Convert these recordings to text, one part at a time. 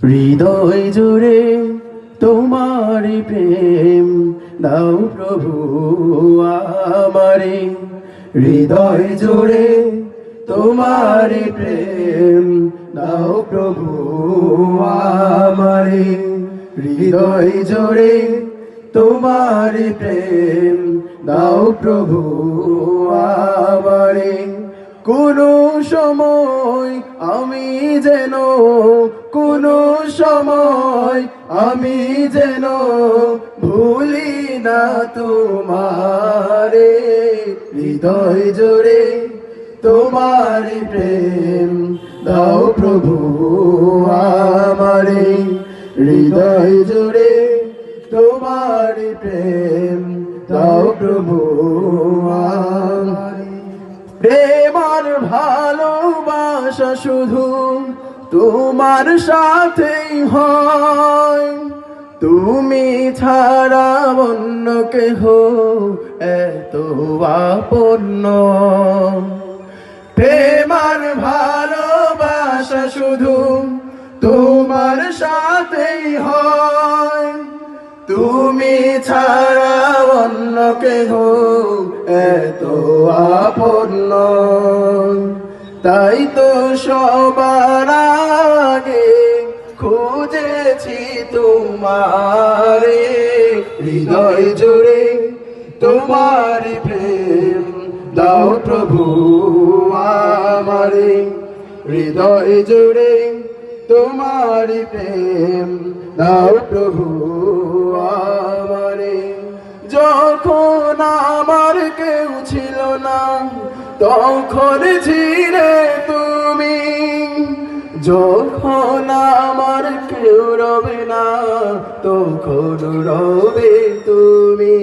হৃদয় জুড়ে তোমারি প্রেম দাও প্রভু আমারে। হৃদয় জুড়ে তোমারি প্রেম দাও প্রভু আমারে। হৃদয় জুড়ে তোমারি প্রেম দাও প্রভু আমারে। কোনো সময় আমি যেন কোনো সময় আমি যেন ভুলি না তোমারে। হৃদয় জুড়ে তোমার প্রেম দাও প্রভু আমারে। হৃদয় জুড়ে তোমার প্রেম দাও প্রভু আমারে। প্রেম আর ভালোবাসা শুধু তোমার সাথেই হয়, তুমি ছাড়া অন্য কেহ এত আপন নয়। প্রেম আর ভালোবাসা শুধু তোমার সাথেই হয়, তুমি ছাড়া অন্য কেহ এত আপন নয়। তাই তো সবার আগে খুঁজেছি তোমারে। হৃদয় জুড়ে তোমার প্রেম দাও প্রভু আমারে। হৃদয় জুড়ে তোমার প্রেম দাও প্রভু আমারে। যখন আমার কেউ ছিল না তখন ছিলে তুমি, যখন আমার কেউ রবে না তখন রবে তুমি।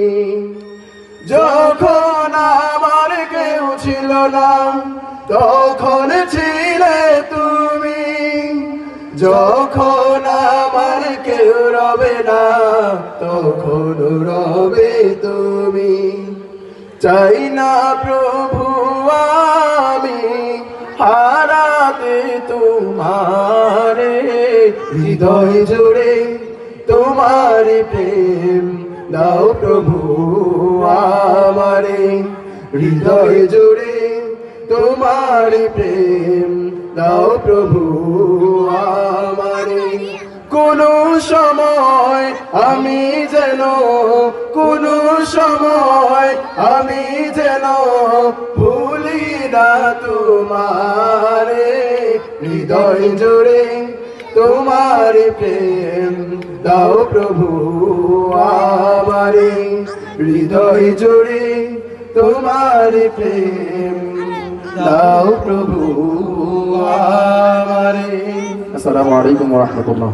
যখন আমার কেউ ছিল না তখন ছিলে তুমি, যখন আমার কেউ রবে না তখন রবে তুমি। চাই না প্রভু আমি হারাতে তোমারে। হৃদয় জুড়ে তোমার প্রেম দাও প্রভু আমারে। হৃদয় জুড়ে তোমার প্রেম দাও প্রভু আমারে। কোনো সময় আমি যেন কোনো সময় আমি যেন ভুলি না তোমারে। হৃদয় জুড়ে তোমার প্রেম দাও প্রভু আমারে। হৃদয় জুড়ে তোমার প্রেম দাও প্রভু আমারে। আসসালামু আলাইকুম ওয়া রাহমাতুল্লাহ।